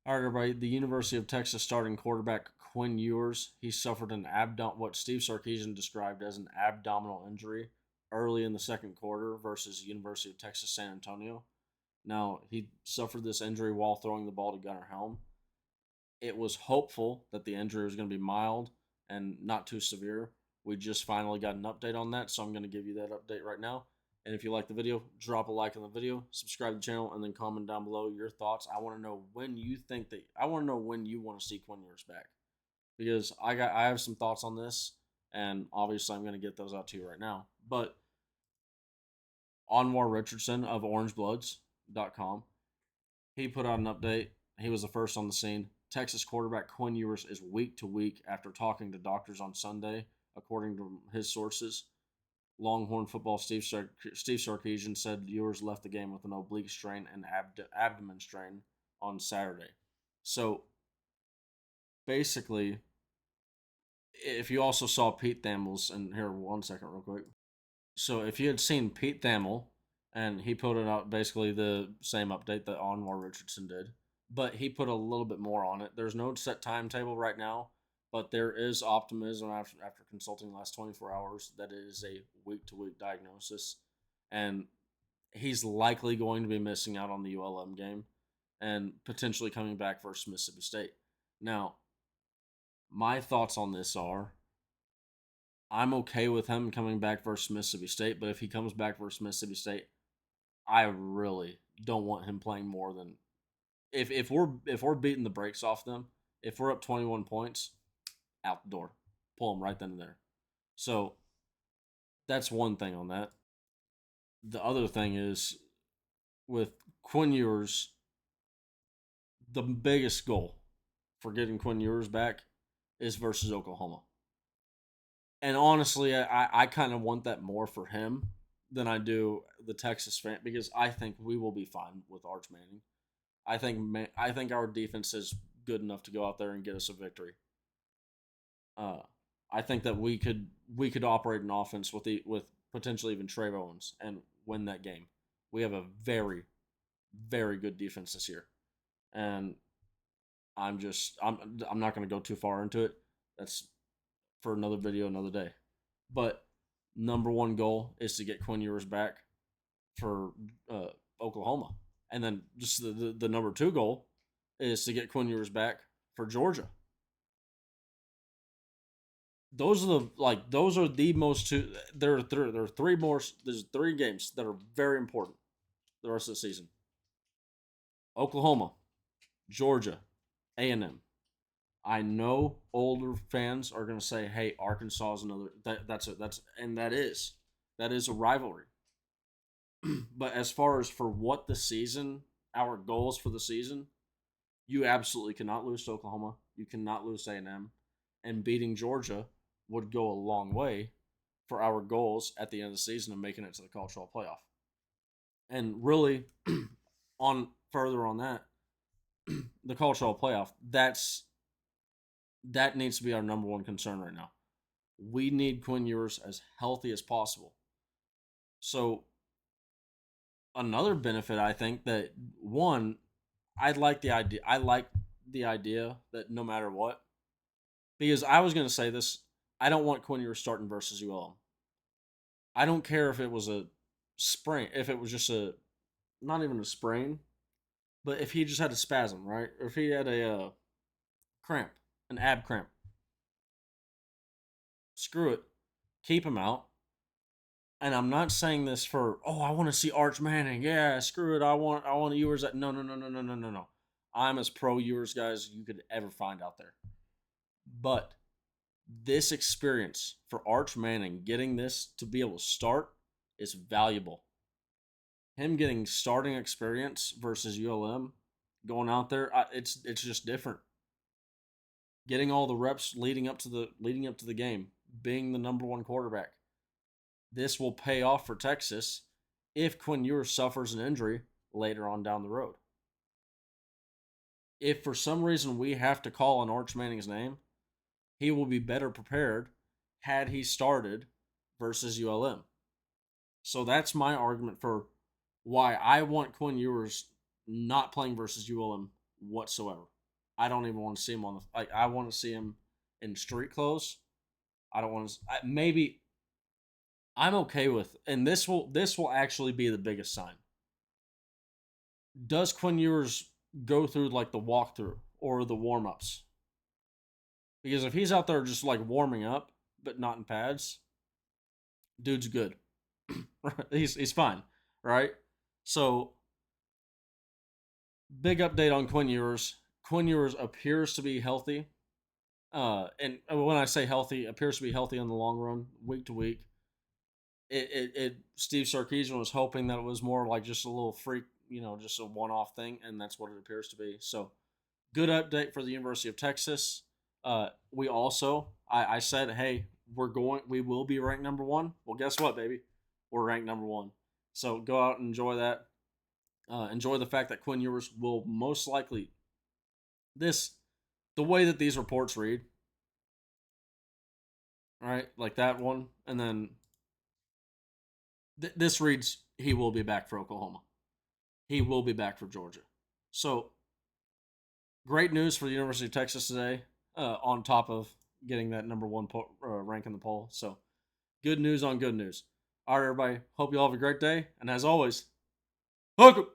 All right, everybody. The University of Texas starting quarterback Quinn Ewers, he suffered what Steve Sarkisian described as an abdominal injury early in the second quarter versus University of Texas San Antonio. Now, he suffered this injury while throwing the ball to Gunnar Helm. It was hopeful that the injury was going to be mild and not too severe. We just finally got an update on that, so I'm going to give you that update right now. And if you like the video, drop a like on the video, subscribe to the channel, and then comment down below your thoughts. I want to know when you think that I want to know when you want to see Quinn Ewers back, because I have some thoughts on this, and obviously I'm going to get those out to you right now. But Anwar Richardson of OrangeBloods.com, he put out an update. He was the first on the scene. Texas quarterback Quinn Ewers is week to week after talking to doctors on Sunday, according to his sources. Longhorn football Steve Sarkisian said Ewers left the game with an oblique strain and abdomen strain on Saturday. So basically, if you also saw Pete Thamel's, and here 1 second real quick. So if you had seen Pete Thamel, and he put it out basically the same update that Anwar Richardson did, but he put a little bit more on it. There's no set timetable right now, but there is optimism after consulting the last 24 hours that it is a week-to-week diagnosis, and he's likely going to be missing out on the ULM game and potentially coming back versus Mississippi State. Now, my thoughts on this are, I'm okay with him coming back versus Mississippi State, but if he comes back versus Mississippi State, I really don't want him playing more than if we're beating the brakes off them, if we're up 21 points, out the door, pull him right then and there. So that's one thing on that. The other thing is with Quinn Ewers, the biggest goal for getting Quinn Ewers back is versus Oklahoma. And honestly, I kind of want that more for him than I do the Texas fan, because I think we will be fine with Arch Manning. I think our defense is good enough to go out there and get us a victory. I think that we could operate an offense with potentially even Trey Owens and win that game. We have a very, very good defense this year, and I'm not going to go too far into it. That's for another video, another day. But number one goal is to get Quinn Ewers back for Oklahoma, and then just the number two goal is to get Quinn Ewers back for Georgia. Those are the most two. There are three more. There's three games that are very important the rest of the season. Oklahoma, Georgia, A&M. I know older fans are going to say, "Hey, Arkansas is another." That is a rivalry. But as far as for what the season, our goals for the season, you absolutely cannot lose to Oklahoma. You cannot lose to A&M, and beating Georgia would go a long way for our goals at the end of the season of making it to the college football playoff. And really, on that, the college football playoff, that needs to be our number one concern right now. We need Quinn Ewers as healthy as possible. So another benefit, I think, that one, I like the idea that no matter what, because I was going to say this, I don't want Quinn Ewers starting versus ULM. I don't care if it was a sprain, if it was just not even a sprain, but if he just had a spasm, right? Or if he had a cramp, an ab cramp. Screw it. Keep him out. And I'm not saying this for, I want to see Arch Manning. Yeah, screw it. I want Ewers. No. I'm as pro Ewers guys you could ever find out there. But this experience for Arch Manning, getting this to be able to start, is valuable. Him getting starting experience versus ULM, going out there, it's just different. Getting all the reps leading up to the game, being the number one quarterback. This will pay off for Texas if Quinn Ewers suffers an injury later on down the road. If for some reason we have to call on Arch Manning's name, he will be better prepared had he started versus ULM. So that's my argument for why I want Quinn Ewers not playing versus ULM whatsoever. I don't even want to see him on the like. I want to see him in street clothes. I don't want to. Maybe I'm okay with, and this will actually be the biggest sign. Does Quinn Ewers go through like the walkthrough or the warm ups? Because if he's out there just like warming up but not in pads, dude's good. He's fine, right? So big update on Quinn Ewers. Quinn Ewers appears to be healthy. And when I say healthy, appears to be healthy in the long run, week to week. Steve Sarkisian was hoping that it was more like just a little freak, just a one-off thing, and that's what it appears to be. So, good update for the University of Texas. We also, I said, hey, we will be ranked number one. Well, guess what, baby? We're ranked number one. So go out and enjoy that. Enjoy the fact that Quinn Ewers will most likely this the way that these reports read, right? Like that one, and then this reads he will be back for Oklahoma. He will be back for Georgia. So great news for the University of Texas today. On top of getting that number one rank in the poll, so good news on good news. All right, everybody. Hope you all have a great day, and as always, hook 'em.